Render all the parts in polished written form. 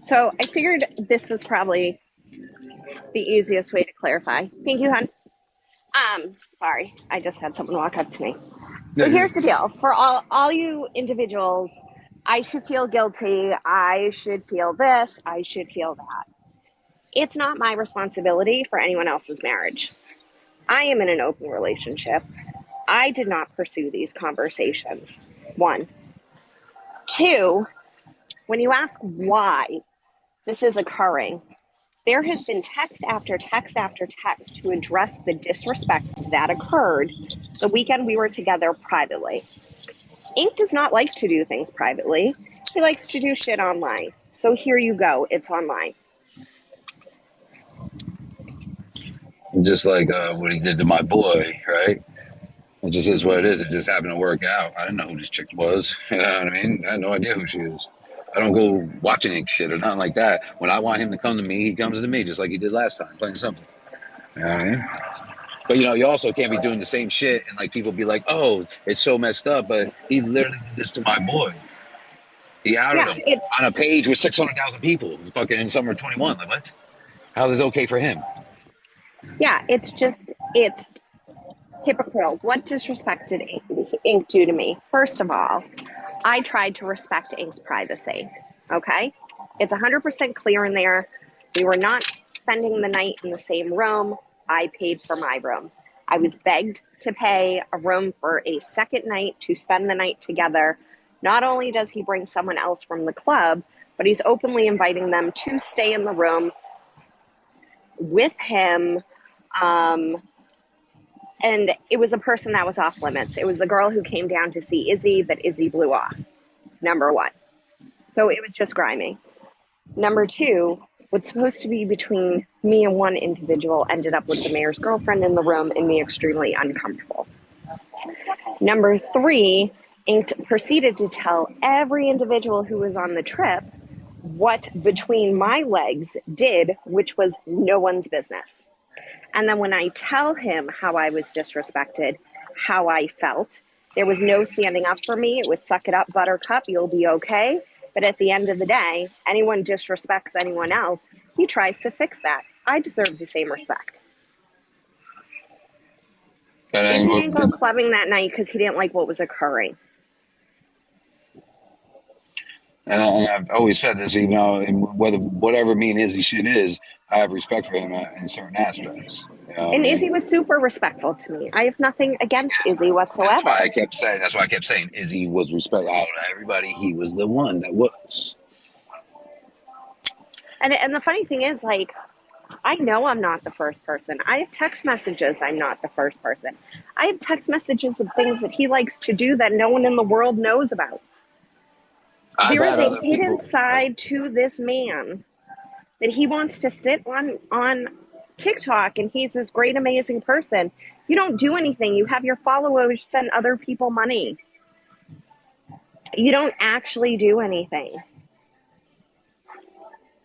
So I figured this was probably the easiest way to clarify. Thank you, hon. Sorry, I just had someone walk up to me. So Yeah, here's the deal. For all you individuals, I should feel guilty. I should feel this. I should feel that. It's not my responsibility for anyone else's marriage. I am in an open relationship. I did not pursue these conversations. One. Two, when you ask why this is occurring, there has been text after text after text to address the disrespect that occurred the weekend we were together privately. Ink does not like to do things privately. He likes to do shit online. So here you go. It's online. just like what he did to my boy, right? It just is what it is. It just happened to work out. I didn't know who this chick was. You know what I mean? I had no idea who she is. I don't go watching any shit or nothing like that. When I want him to come to me, he comes to me, just like he did last time, plain and simple. You know what I mean? But you also can't be doing the same shit and like people be like, "Oh, it's so messed up," but he literally did this to my boy. He outed Yeah, him it's on a page with 600,000 people, fucking in summer 21. Like what? How is it okay for him? it's hypocritical. What disrespected Ink do to me? First of all, I tried to respect Ink's privacy. Okay? It's 100% clear in there. We were not spending the night in the same room. I paid for my room. I was begged to pay a room for a second night to spend the night together. Not only does he bring someone else from the club, but he's openly inviting them to stay in the room with him. Um, and it was a person that was off limits. It was the girl who came down to see Izzy that Izzy blew off, number one. So it was just grimy. Number two, what's supposed to be between me and one individual ended up with the mayor's girlfriend in the room and me extremely uncomfortable. Number three, Ink proceeded to tell every individual who was on the trip what between my legs did, which was no one's business. And then when I tell him how I was disrespected, how I felt, there was no standing up for me. It was suck it up, buttercup, you'll be okay. But at the end of the day, anyone disrespects anyone else, he tries to fix that. I deserve the same respect. And Izzy then didn't go clubbing that night because he didn't like what was occurring. and I've always said this, even though whether whatever me and Izzy shit is, I have respect for him in certain aspects. You know what I And mean? Izzy was super respectful to me. I have nothing against Izzy That's why whatsoever. I kept saying. That's why I kept saying Izzy was respect out of everybody. He was the one that was. And the funny thing is, like, I know I'm not the first person. I have text messages. I'm not the first person. I have text messages of things that he likes to do that no one in the world knows about. I've There is had a other hidden people. side to this man that he wants to sit on TikTok and he's this great amazing person. You don't do anything. You have your followers send other people money. You don't actually do anything.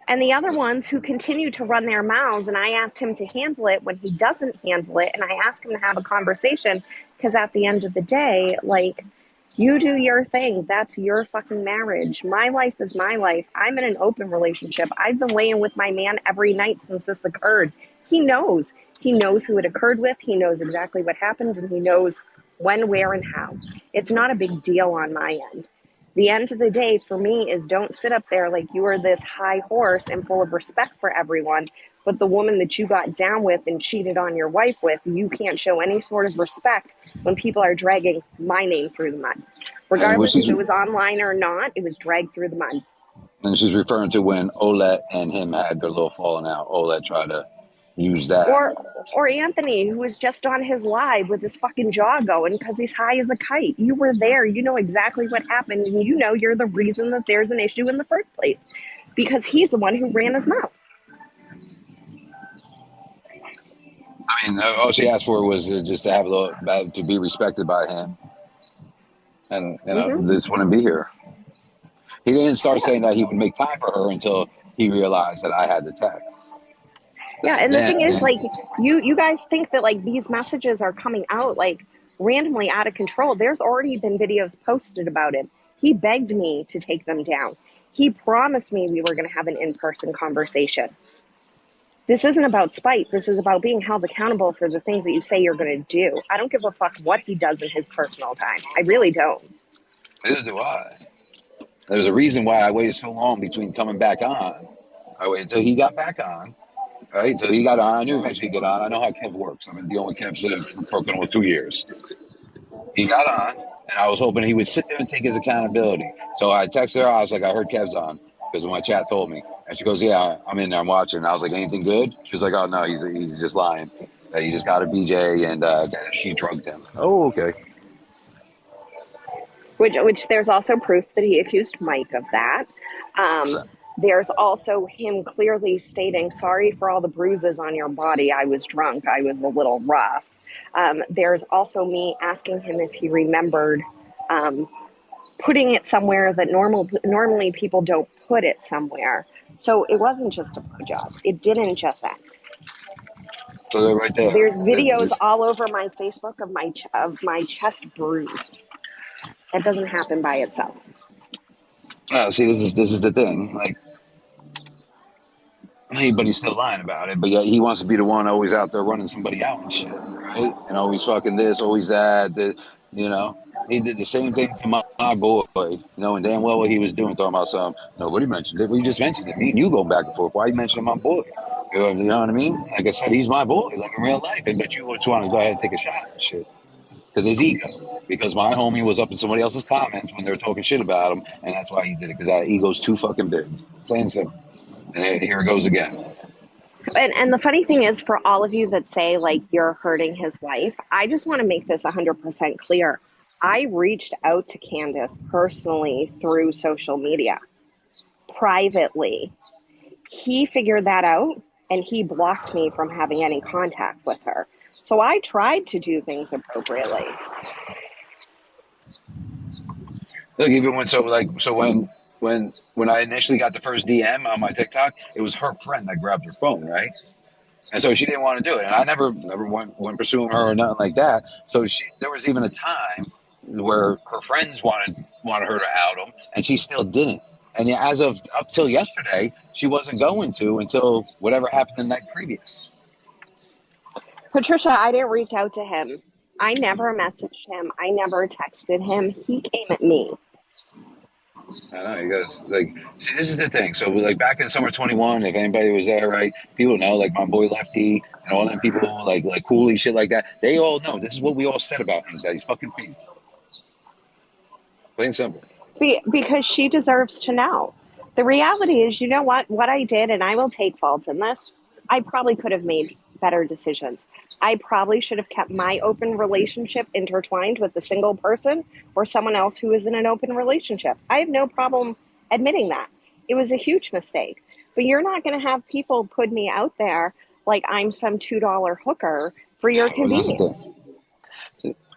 And the other ones who continue to run their mouths, and I asked him to handle it when he doesn't handle it, and I asked him to have a conversation because at the end of the day, like, you do your thing. That's your fucking marriage. My life is my life. I'm in an open relationship. I've been laying with my man every night since this occurred. He knows. He knows who it occurred with. He knows exactly what happened, and he knows when, where, and how. It's not a big deal on my end. The end of the day for me is don't sit up there like you are this high horse and full of respect for everyone, but the woman that you got down with and cheated on your wife with, you can't show any sort of respect when people are dragging my name through the mud. And Regardless if it was online or not, it was dragged through the mud. she's referring to when Olet and him had their little falling out. Olet tried to use that. Or Anthony, who was just on his live with his fucking jaw going because he's high as a kite. You were there. You know exactly what happened, and you know you're the reason that there's an issue in the first place because he's the one who ran his mouth. I mean, all she asked for was just to have a little, to be respected by him, and Mm-hmm. this wouldn't be here. He didn't start Yeah. saying that he would make time for her until he realized that I had the text. Yeah, and the thing is, Then, like, you guys think that like these messages are coming out like randomly out of control. There's already been videos posted about it. He begged me to take them down. He promised me we were going to have an in-person conversation. This isn't about spite. This is about being held accountable for the things that you say you're going to do. I don't give a fuck what he does in his personal time. I really don't. Neither do I. There's a reason why I waited so long between coming back on. I waited until he got back on, right? Until he got on. I knew eventually he'd get on. I know how Kev works. I've been dealing with Kev for almost 2 years. He got on, and I was hoping he would sit there and take his accountability. So I texted her. I was like, I heard Kev's on because my chat told me. And she goes, yeah, I'm in there. I'm watching. And I was like, anything good? She was like, oh, no, he's just lying. He just got a BJ and she drugged him. Oh, okay. Which there's also proof that he accused Mike of that. There's also him clearly stating, sorry for all the bruises on your body. I was drunk. I was a little rough. There's also me asking him if he remembered putting it somewhere that normally people don't put it somewhere. So it wasn't just a blowjob. It didn't just end. So they're right there. There's videos all over my Facebook of my chest bruised. That doesn't happen by itself. See, this is the thing. Like, anybody's still lying about it, but yet he wants to be the one always out there running somebody out and shit, right? And always fucking this, always that. You know, he did the same thing to my boy, knowing damn well what he was doing, talking about something. Nobody mentioned it. We just mentioned it. Me and you go back and forth. Why are you mentioning my boy? You know what I mean? Like I said, he's my boy, like in real life. But you just want to go ahead and take a shot and shit. Because his ego. Because my homie was up in somebody else's comments when they were talking shit about him, and that's why he did it. Because that ego's too fucking big. Plain simple. And here it goes again. And the funny thing is, for all of you that say like you're hurting his wife, I just want to make this 100% clear. I reached out to Candace personally through social media, privately. He figured that out and he blocked me from having any contact with her. So I tried to do things appropriately. Look, even when I initially got the first DM on my TikTok, it was her friend that grabbed her phone, right? And so she didn't want to do it, and I never went pursuing her or nothing like that. So there was even a time where her friends wanted her to out him, and she still didn't. And as of up till yesterday, she wasn't going to until whatever happened the night previous. Patricia, I didn't reach out to him. I never messaged him. I never texted him. He came at me. I know you guys like. See, this is the thing. So, like back in summer 21, if anybody was there, right? People know, like my boy Lefty and all them people, like Cooley, shit like that. They all know. This is what we all said about him. That he's fucking female. Plain simple. Because she deserves to know. The reality is, you know what I did, and I will take fault in this. I probably could have made better decisions. I probably should have kept my open relationship intertwined with a single person or someone else who is in an open relationship. I have no problem admitting that. It was a huge mistake. But you're not going to have people put me out there like I'm some $2 hooker for your convenience.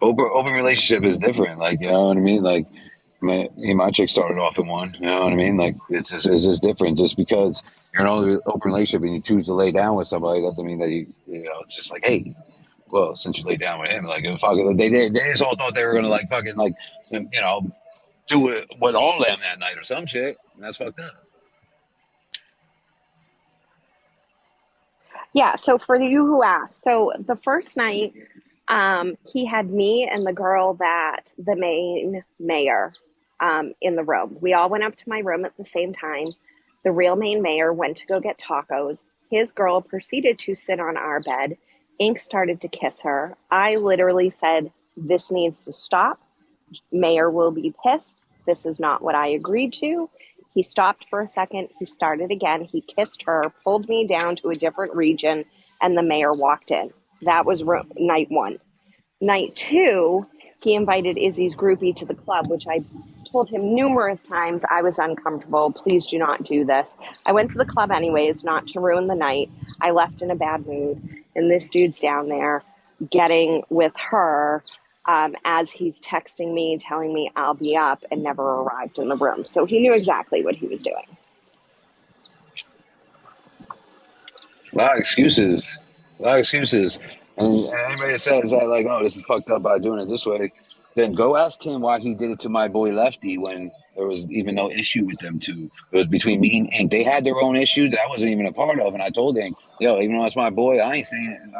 Open relationship is different. Like, you know what I mean? Like, my chick started off in one. You know what I mean? Like, it's just different. Just because you're in an open relationship and you choose to lay down with somebody doesn't mean that you know. It's just like, hey, well, since you laid down with him, like, fucking, they just all thought they were gonna like fucking like, you know, do it with all of them that night or some shit. And that's fucked up. Yeah. So for you who asked, so the first night, he had me and the girl that the main mayor in the room. We all went up to my room at the same time. The real main mayor went to go get tacos. His girl proceeded to sit on our bed. Ink started to kiss her. I literally said, this needs to stop. Mayor will be pissed. This is not what I agreed to. He stopped for a second. He started again. He kissed her, pulled me down to a different region, and the mayor walked in. That was night one. Night two, he invited Izzy's groupie to the club, which I told him numerous times I was uncomfortable. Please do not do this. I went to the club anyways, not to ruin the night. I left in a bad mood, and this dude's down there getting with her as he's texting me, telling me I'll be up, and never arrived in the room. So he knew exactly what he was doing. A lot of excuses. A lot of excuses. And anybody that says that, like, oh, this is fucked up by doing it this way, Then go ask him why he did it to my boy Lefty when there was even no issue with them two. It was between me and Ink. They had their own issue that I wasn't even a part of, and I told Ink, yo, even though it's my boy, I ain't saying it.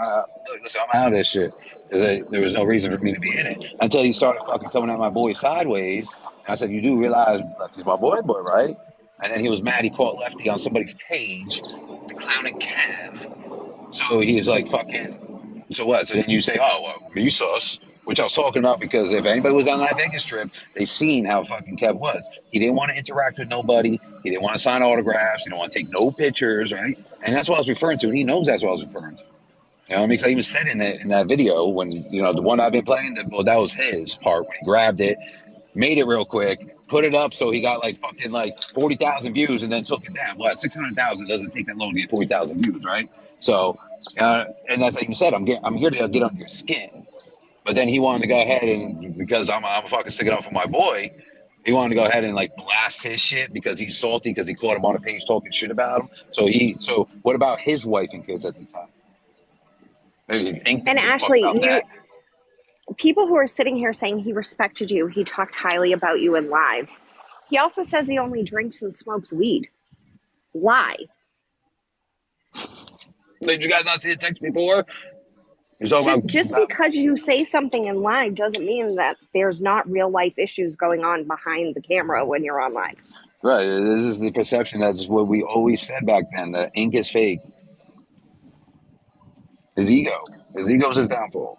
Look, listen, I'm out of this shit. There was no reason for me to be in it until he started fucking coming at my boy sideways. And I said, you do realize Lefty's my boy, right? And then he was mad. He caught Lefty on somebody's page, the clowning Kev. So he's like, fucking, so what? So then you say, oh, well, me sus, which I was talking about because if anybody was on that Vegas trip, they seen how fucking Kev was. He didn't want to interact with nobody. He didn't want to sign autographs. He didn't want to take no pictures, right? And that's what I was referring to. And he knows that's what I was referring to. You know what I mean? Because I even said in that video when, you know, the one I've been playing, well, that was his part when he grabbed it, made it real quick, put it up so he got like fucking like 40,000 views and then took it down. What, 600,000 doesn't take that long to get 40,000 views, right? So, and that's like you said, I'm here to get under your skin. But then he wanted to go ahead and because I'm fucking sticking up for my boy, he wanted to go ahead and like blast his shit because he's salty because he caught him on a page talking shit about him. So what about his wife and kids at the time? Maybe think And Ashley, about that. people who are sitting here saying he respected you, he talked highly about you in lives. He also says he only drinks and smokes weed. Lie. Did you guys not see the text before? Just because you say something in live doesn't mean that there's not real life issues going on behind the camera when you're on live. Right. This is the perception. That's what we always said back then. The ink is fake. His ego. His ego is his downfall.